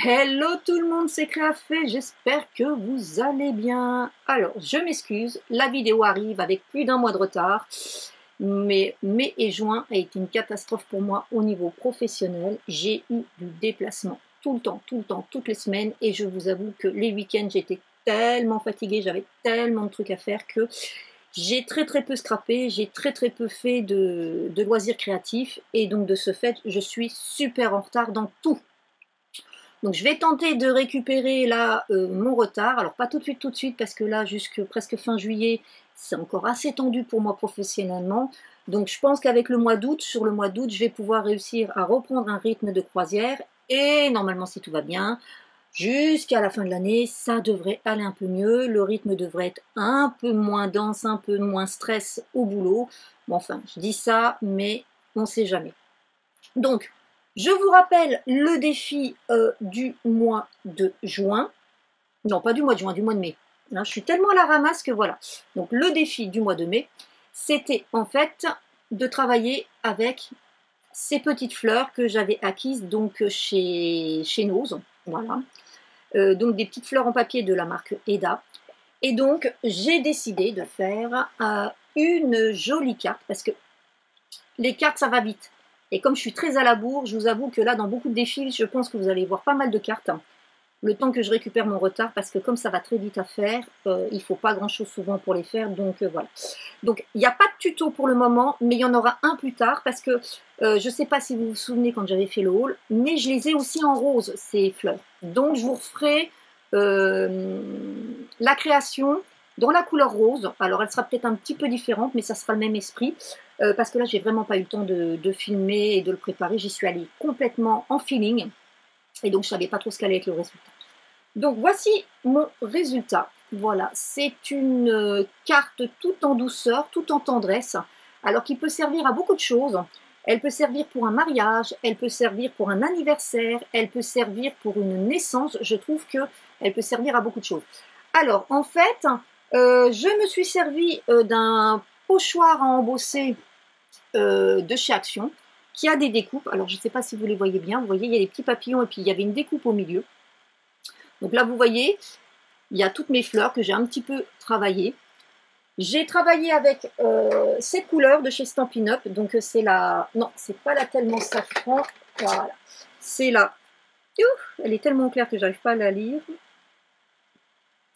Hello tout le monde, c'est Créafait, j'espère que vous allez bien. Alors, je m'excuse, la vidéo arrive avec plus d'un mois de retard, mais mai et juin a été une catastrophe pour moi au niveau professionnel. J'ai eu du déplacement tout le temps, toutes les semaines, et je vous avoue que les week-ends, j'étais tellement fatiguée, j'avais tellement de trucs à faire que j'ai très peu scrappé, j'ai très peu fait de loisirs créatifs, et donc de ce fait, je suis super en retard dans tout. Donc je vais tenter de récupérer là mon retard. Alors pas tout de suite parce que là jusque presque fin juillet, c'est encore assez tendu pour moi professionnellement. Donc je pense qu'avec le mois d'août, sur le mois d'août, je vais pouvoir réussir à reprendre un rythme de croisière. Et normalement, si tout va bien, jusqu'à la fin de l'année, ça devrait aller un peu mieux. Le rythme devrait être un peu moins dense, un peu moins stress au boulot. Bon, enfin, je dis ça, mais on ne sait jamais. Donc, je vous rappelle le défi du mois de juin. Non, pas du mois de juin, du mois de mai. Là, je suis tellement à la ramasse que voilà. Donc, le défi du mois de mai, c'était en fait de travailler avec ces petites fleurs que j'avais acquises donc chez Nose. Voilà. Donc, des petites fleurs en papier de la marque Eda. Et donc, j'ai décidé de faire une jolie carte parce que les cartes, ça va vite. Et comme je suis très à la bourre, je vous avoue que là, dans beaucoup de défis, je pense que vous allez voir pas mal de cartes. Le temps que je récupère mon retard, parce que comme ça va très vite à faire, il ne faut pas grand-chose souvent pour les faire. Donc voilà. Donc il n'y a pas de tuto pour le moment, mais il y en aura un plus tard, parce que je ne sais pas si vous vous souvenez quand j'avais fait le haul, mais je les ai aussi en rose, ces fleurs. Donc je vous referai la création dans la couleur rose. Alors elle sera peut-être un petit peu différente, mais ça sera le même esprit. Parce que là, j'ai vraiment pas eu le temps de filmer et de le préparer. J'y suis allée complètement en feeling. Et donc, je savais pas trop ce qu'allait être le résultat. Donc, voici mon résultat. Voilà, c'est une carte tout en douceur, tout en tendresse. Alors, qui peut servir à beaucoup de choses. Elle peut servir pour un mariage, elle peut servir pour un anniversaire, elle peut servir pour une naissance. Je trouve qu'elle peut servir à beaucoup de choses. Alors, en fait, je me suis servi d'un pochoir à embosser de chez Action, qui a des découpes. Alors, je ne sais pas si vous les voyez bien. Vous voyez, il y a des petits papillons et puis il y avait une découpe au milieu. Donc là, vous voyez, il y a toutes mes fleurs que j'ai un petit peu travaillées. J'ai travaillé avec cette couleur de chez Stampin' Up. Donc, c'est la... Non, c'est pas la tellement safran. Voilà. C'est la... Elle est tellement claire que j'arrive pas à la lire.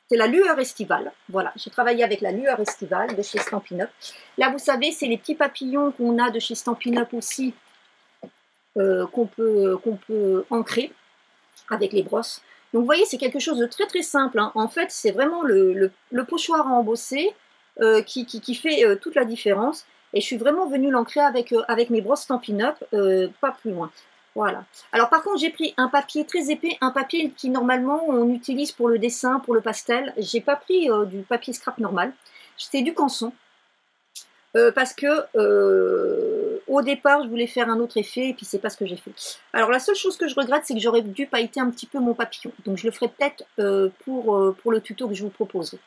C'est la lueur estivale. Voilà, j'ai travaillé avec la lueur estivale de chez Stampin' Up. Là, vous savez, c'est les petits papillons qu'on a de chez Stampin' Up aussi, qu'on peut ancrer avec les brosses. Donc, vous voyez, c'est quelque chose de très simple. Hein. En fait, c'est vraiment le pochoir à embosser qui fait toute la différence. Et je suis vraiment venue l'ancrer avec mes brosses Stampin' Up, pas plus loin. Voilà. Alors par contre, j'ai pris un papier très épais, un papier qui normalement on utilise pour le dessin, pour le pastel. J'ai pas pris du papier scrap normal. C'était du canson. Parce que au départ, je voulais faire un autre effet et puis c'est pas ce que j'ai fait. Alors la seule chose que je regrette, c'est que j'aurais dû pailleter un petit peu mon papillon. Donc je le ferai peut-être pour le tuto que je vous proposerai.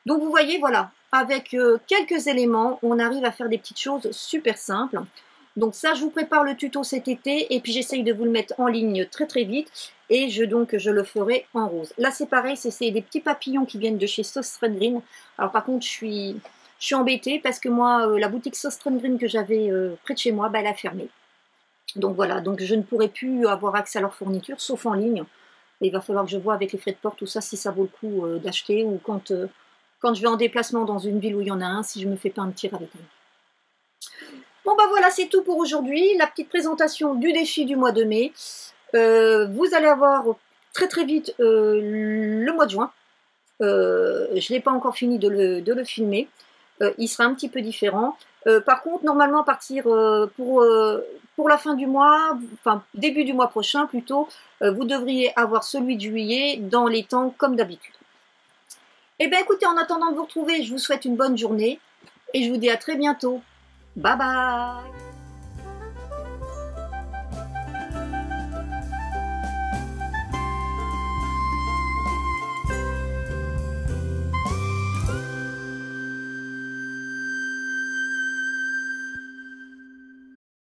Donc vous voyez, voilà, avec quelques éléments, on arrive à faire des petites choses super simples. Donc ça, je vous prépare le tuto cet été et puis j'essaye de vous le mettre en ligne très vite et je le ferai en rose. Là, c'est pareil, c'est des petits papillons qui viennent de chez Sauce Red Green. Alors par contre, je suis embêtée parce que moi, la boutique Sauce Red Green que j'avais près de chez moi, bah, elle a fermé. Donc voilà, donc je ne pourrai plus avoir accès à leur fourniture, sauf en ligne. Et il va falloir que je vois avec les frais de port, tout ça, si ça vaut le coup d'acheter ou quand je vais en déplacement dans une ville où il y en a un, si je ne me fais pas un petit avec eux. Bon bah voilà, c'est tout pour aujourd'hui, la petite présentation du défi du mois de mai. Vous allez avoir très vite le mois de juin. Je n'ai pas encore fini de le filmer. Il sera un petit peu différent. Par contre, normalement, à partir pour la fin du mois, enfin début du mois prochain plutôt, vous devriez avoir celui de juillet dans les temps comme d'habitude. Eh bien écoutez, en attendant de vous retrouver, je vous souhaite une bonne journée et je vous dis à très bientôt. Bye bye!